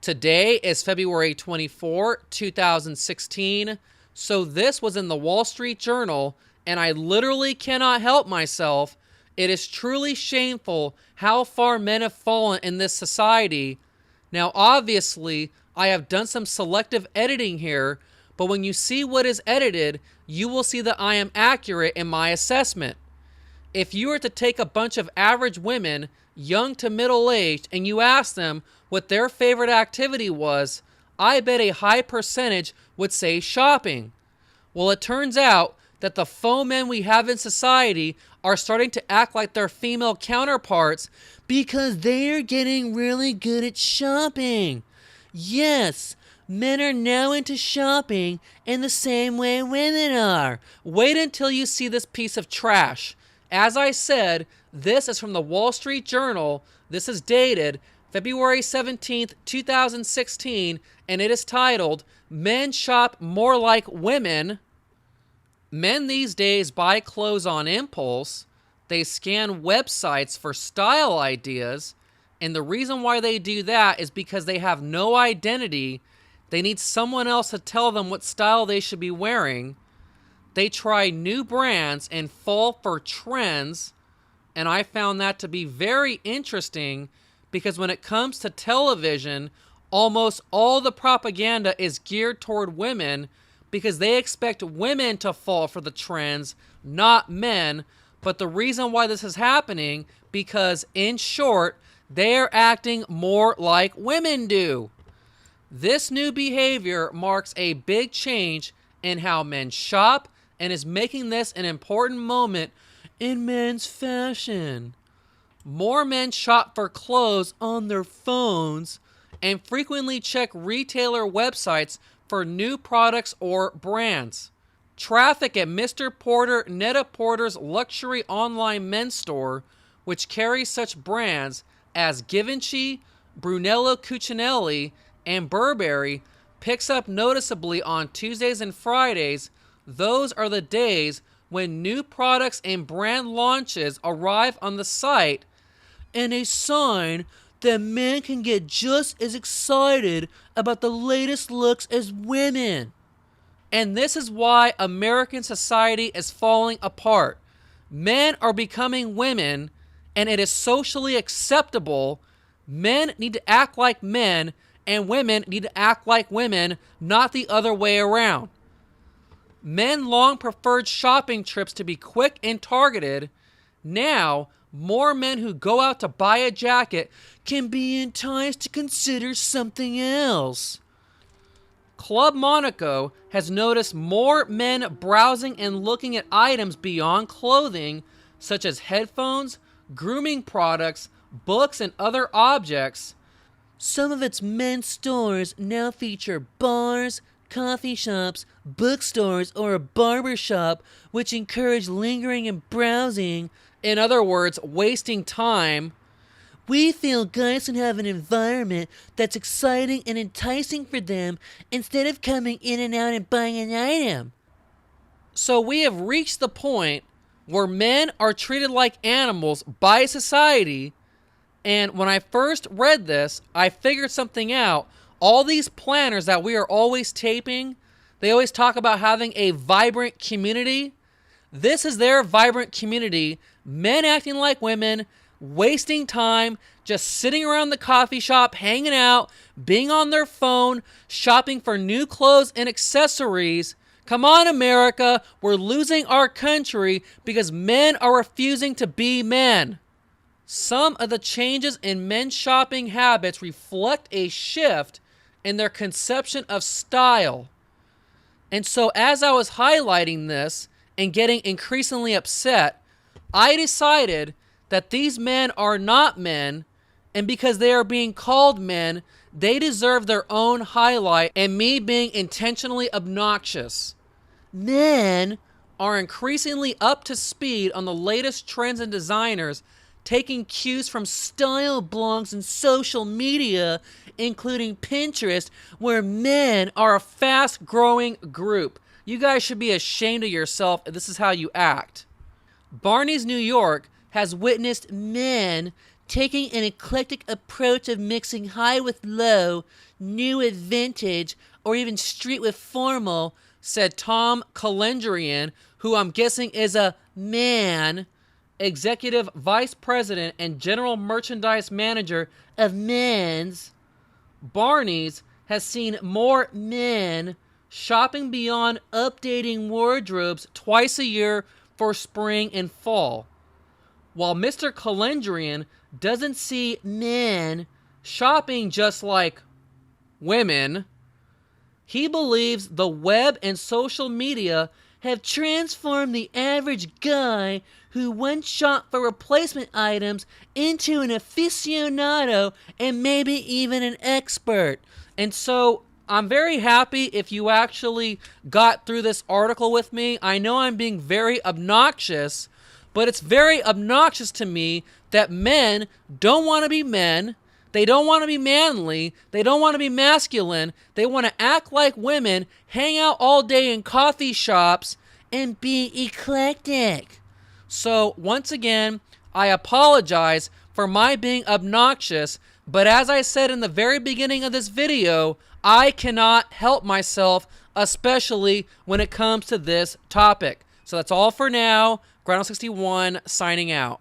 Today is February 24, 2016. So this was in the Wall Street Journal, and I literally cannot help myself. It is truly shameful how far men have fallen in this society. Now, obviously, I have done some selective editing here, but when you see what is edited, you will see that I am accurate in my assessment. If you were to take a bunch of average women, young to middle-aged, and you ask them what their favorite activity was, I bet a high percentage would say shopping. Well, it turns out that the faux men we have in society are starting to act like their female counterparts because they're getting really good at shopping. Yes, men are now into shopping in the same way women are. Wait until you see this piece of trash. As I said, this is from the Wall Street Journal. This is dated February 17th, 2016, and it is titled, "Men Shop More Like Women." Men these days buy clothes on impulse. They scan websites for style ideas, and the reason why they do that is because they have no identity. They need someone else to tell them what style they should be wearing. They try new brands and fall for trends, and I found that to be very interesting because when it comes to television, almost all the propaganda is geared toward women because they expect women to fall for the trends, not men. But the reason why this is happening, because in short, they are acting more like women do. This new behavior marks a big change in how men shop and is making this an important moment in men's fashion. More men shop for clothes on their phones and frequently check retailer websites for new products or brands. Traffic at Mr. Porter Net-a-Porter's luxury online men's store, which carries such brands as Givenchy, Brunello Cucinelli, and Burberry, picks up noticeably on Tuesdays and Fridays. Those are the days when new products and brand launches arrive on the site, and a sign that men can get just as excited about the latest looks as women. And this is why American society is falling apart. Men are becoming women, and it is socially acceptable. Men need to act like men, and women need to act like women, not the other way around. Men long preferred shopping trips to be quick and targeted. Now, more men who go out to buy a jacket can be enticed to consider something else. Club Monaco has noticed more men browsing and looking at items beyond clothing, such as headphones, grooming products, books, and other objects. Some of its men's stores now feature bars, coffee shops, bookstores, or a barber shop, which encourage lingering and browsing. In other words, wasting time. We feel guys can have an environment that's exciting and enticing for them instead of coming in and out and buying an item. So we have reached the point where men are treated like animals by society. And when I first read this, I figured something out. All these planners that we are always taping, they always talk about having a vibrant community. This is their vibrant community. Men acting like women, wasting time, just sitting around the coffee shop, hanging out, being on their phone, shopping for new clothes and accessories. Come on, America, we're losing our country because men are refusing to be men. Some of the changes in men's shopping habits reflect a shift in their conception of style. And so as I was highlighting this and getting increasingly upset, I decided that these men are not men, and because they are being called men, they deserve their own highlight and me being intentionally obnoxious. Men are increasingly up to speed on the latest trends and designers, taking cues from style blogs and social media, including Pinterest, where men are a fast-growing group. You guys should be ashamed of yourself if this is how you act. Barney's New York has witnessed men taking an eclectic approach of mixing high with low, new with vintage, or even street with formal, said Tom Kalendrian, who I'm guessing is a man, executive vice president and general merchandise manager of men's. Barney's has seen more men shopping beyond updating wardrobes twice a year for spring and fall, while Mr. Kalendrian doesn't see men shopping just like women. He believes the web and social media have transformed the average guy who once shopped for replacement items into an aficionado and maybe even an expert. And so I'm very happy if you actually got through this article with me. I know I'm being very obnoxious, but it's very obnoxious to me that men don't want to be men. They don't want to be manly. They don't want to be masculine. They want to act like women, hang out all day in coffee shops, and be eclectic. So once again, I apologize for my being obnoxious, but as I said in the very beginning of this video, I cannot help myself, especially when it comes to this topic. So that's all for now. Ground 61 signing out.